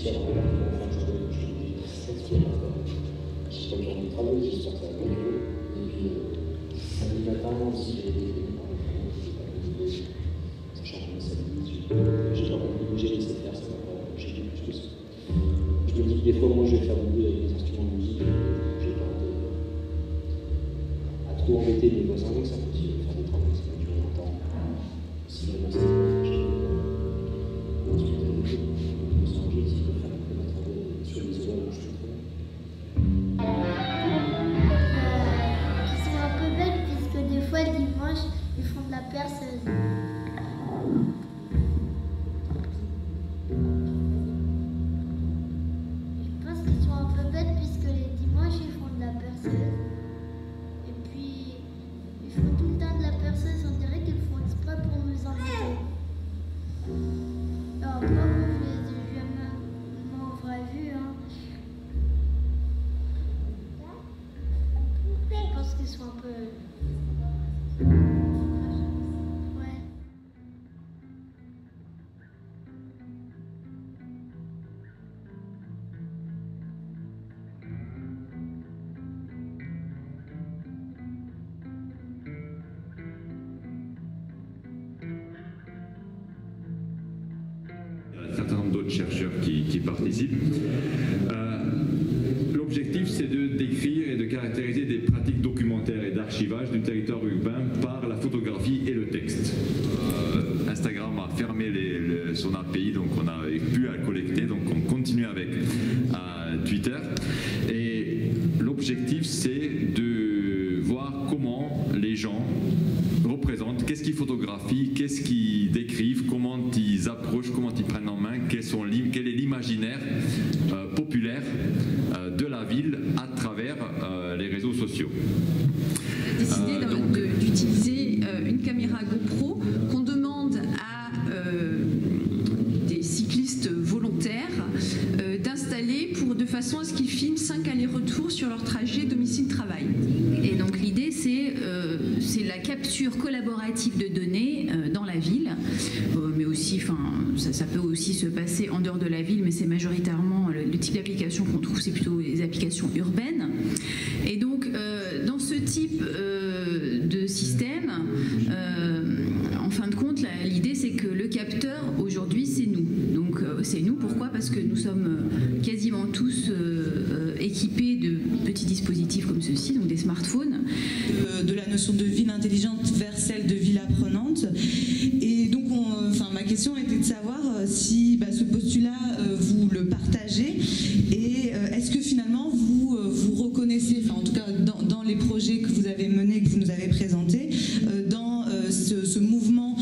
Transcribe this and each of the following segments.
réussir à regarder en fin de journée, je te dis, cette semaine encore. Je sais pas que j'en ai travaillé, j'espère que ça va bien jouer. Et puis, samedi matin aussi, j'ai été sachant que samedi, j'ai pas compris, j'ai laissé faire, ça va pas, j'ai dit plus que ça. Je me dis que des fois, moi, je vais faire beaucoup avec les instruments de musique, j'ai pas à trop embêter mes voisins avec ça, aussi, faire des travaux, ça va durer longtemps. Si vraiment c'est pas fait, ils font de la perceuse. Je pense qu'ils sont un peu bêtes puisque les dimanches ils font de la perceuse. Et puis ils font tout le temps de la perceuse, on dirait qu'ils font exprès pour nous embêter. Alors après, moi je les ai jamais en vrai vue. Hein. Je pense qu'ils sont un peu... Un certain nombre d'autres chercheurs qui participent. L'objectif, c'est de décrire et de caractériser des pratiques documentaires et d'archivage du territoire urbain par la photographie et le texte. Instagram a fermé son API, donc on n'a plus à collecter, donc on continue avec Twitter. Et l'objectif, c'est de voir comment les gens représentent, qu'est-ce qu'ils photographient, qu'est-ce qu'ils décrivent, comment ils approchent, comment ils prennent en main, quel est l'imaginaire populaire de la ville à travers les réseaux sociaux. Décidé d'utiliser une caméra GoPro qu'on demande à des cyclistes volontaires d'installer de façon à ce qu'ils filment 5 allers-retours sur leur trajet domicile-travail. Et donc l'idée c'est la capture collaborative de données dans la ville, mais aussi, ça peut aussi se passer en dehors de la ville, mais c'est majoritairement le type d'application qu'on trouve, c'est plutôt les applications urbaines. Et donc dans ce type de système, en fin de compte, l'idée c'est que le capteur aujourd'hui c'est nous. Donc c'est nous, pourquoi? Parce que nous sommes quasiment tous équipés de petits dispositifs comme ceci, donc des smartphones. De la notion de ville intelligente vers celle de ville apprenante. Et donc ma question était de savoir si ce postulat vous le partagez et est-ce que finalement vous reconnaissez, en tout cas dans les projets que vous avez menés, que vous nous avez présentés, dans ce mouvement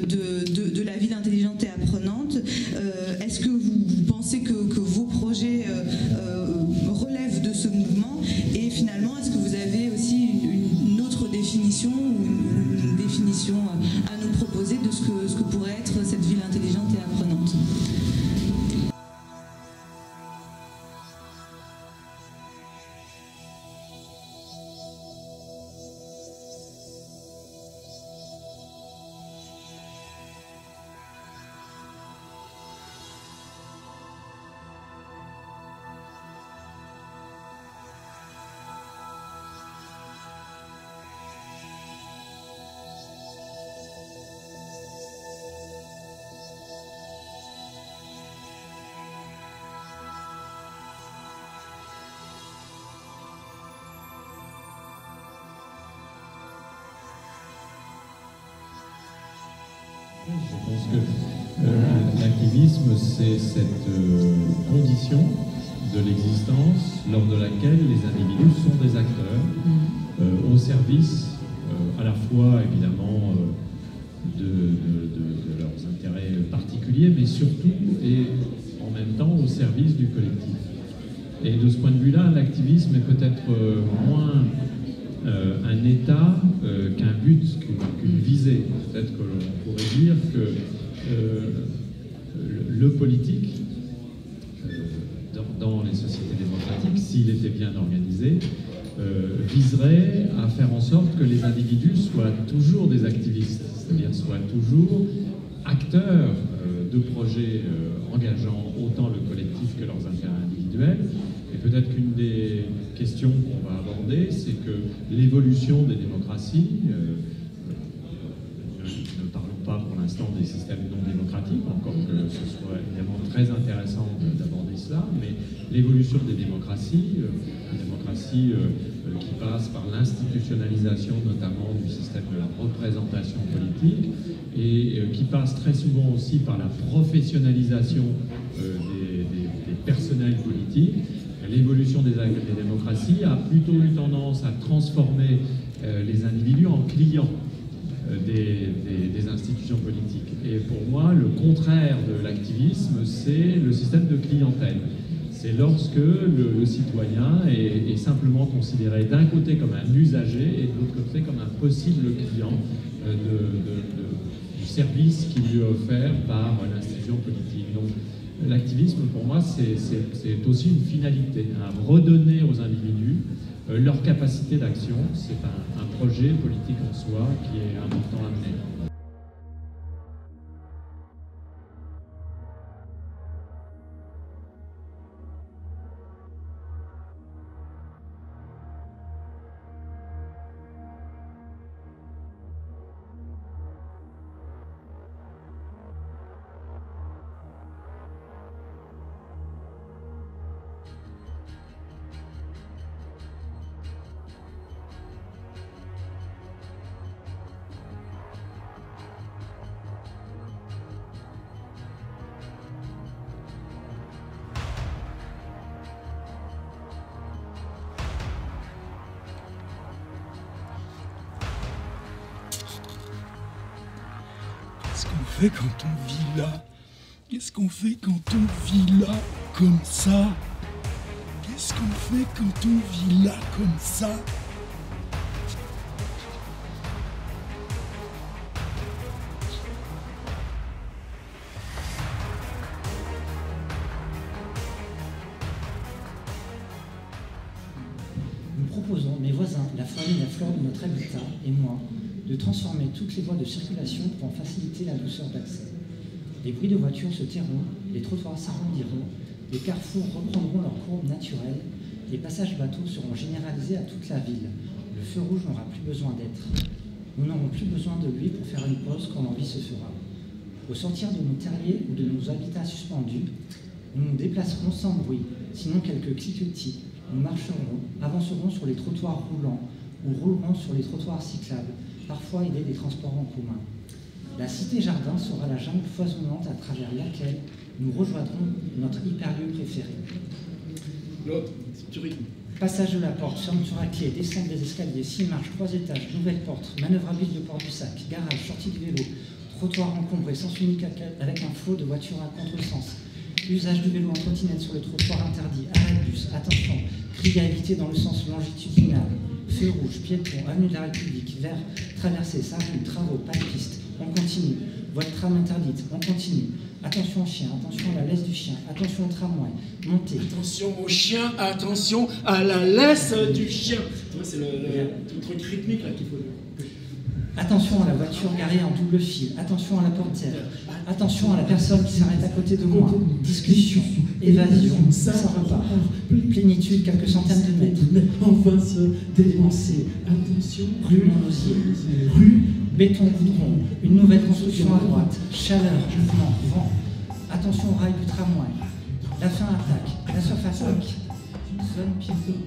de la ville intelligente et apprenante, est-ce que vous pensez que vos projets relèvent de ce mouvement et finalement est-ce que vous avez aussi une autre définition ou une définition à nous proposer de ce que pourrait être cette ville intelligente et apprenante? Je pense que l'activisme, c'est cette condition de l'existence lors de laquelle les individus sont des acteurs au service à la fois évidemment de leurs intérêts particuliers, mais surtout et en même temps au service du collectif. Et de ce point de vue-là, l'activisme est peut-être moins un état qu'un but, qu'une visée. Peut-être que l'on pourrait dire que le politique, dans les sociétés démocratiques, s'il était bien organisé, viserait à faire en sorte que les individus soient toujours des activistes, c'est-à-dire soient toujours acteurs de projets engageant autant le collectif individuelle. Et peut-être qu'une des questions qu'on va aborder, c'est que l'évolution des démocraties, ne parlons pas pour l'instant des systèmes non démocratiques, encore que ce soit évidemment très intéressant d'aborder cela, mais l'évolution des démocraties, qui passe par l'institutionnalisation notamment du système de la représentation politique et qui passe très souvent aussi par la professionnalisation des personnels politiques. L'évolution des démocraties a plutôt eu tendance à transformer les individus en clients des institutions politiques. Et pour moi, le contraire de l'activisme, c'est le système de clientèle. C'est lorsque le citoyen est simplement considéré d'un côté comme un usager et de l'autre côté comme un possible client du service qui lui est offert par l'institution politique. Donc l'activisme, pour moi, c'est aussi une finalité, à redonner aux individus leur capacité d'action. C'est un projet politique en soi qui est important à mener. Qu'est-ce qu'on fait quand on vit là? Qu'est-ce qu'on fait quand on vit là comme ça? Qu'est-ce qu'on fait quand on vit là comme ça? Nous proposons, mes voisins, la faune et la flore de notre habitat et moi, de transformer toutes les voies de circulation pour en faciliter la douceur d'accès. Les bruits de voitures se tairont, les trottoirs s'arrondiront, les carrefours reprendront leur courbe naturelle, les passages bateaux seront généralisés à toute la ville. Le feu rouge n'aura plus besoin d'être. Nous n'aurons plus besoin de lui pour faire une pause quand l'envie se fera. Au sortir de nos terriers ou de nos habitats suspendus, nous nous déplacerons sans bruit, sinon quelques cliquetis. Nous marcherons, avancerons sur les trottoirs roulants ou roulerons sur les trottoirs cyclables, parfois aidés des transports en commun. La cité-jardin sera la jungle foisonnante à travers laquelle nous rejoindrons notre hyperlieu préféré. Passage de la porte, fermeture à clé, descente des escaliers, 6 marches, 3 étages, nouvelle porte, manœuvrabilité de Port du Sac, garage, sortie du vélo, trottoir encombré, sens unique avec un flot de voitures à contresens, usage du vélo en trottinette sur le trottoir interdit, arrêt de bus, attention, cri à éviter dans le sens longitudinal, feu rouge, piéton, avenue de la République, vert, traversée, rue, travaux, pas de piste, on continue, voie de tram interdite, on continue, attention au chien, attention à la laisse du chien, attention au tramway, montez. Attention au chien, attention à la laisse du chien. C'est le truc rythmique là qu'il faut. Attention à la voiture garée en double fil, attention à la portière, attention à la personne qui s'arrête à côté de moi, discussion, évasion, ça repart, plénitude quelques centaines de mètres, Enfin se dépenser, attention, rue Monosier, rue béton goudron, une nouvelle construction à droite, chaleur, mouvement, vent, attention au rail du tramway, la fin attaque, la surface attaque, zone piéton.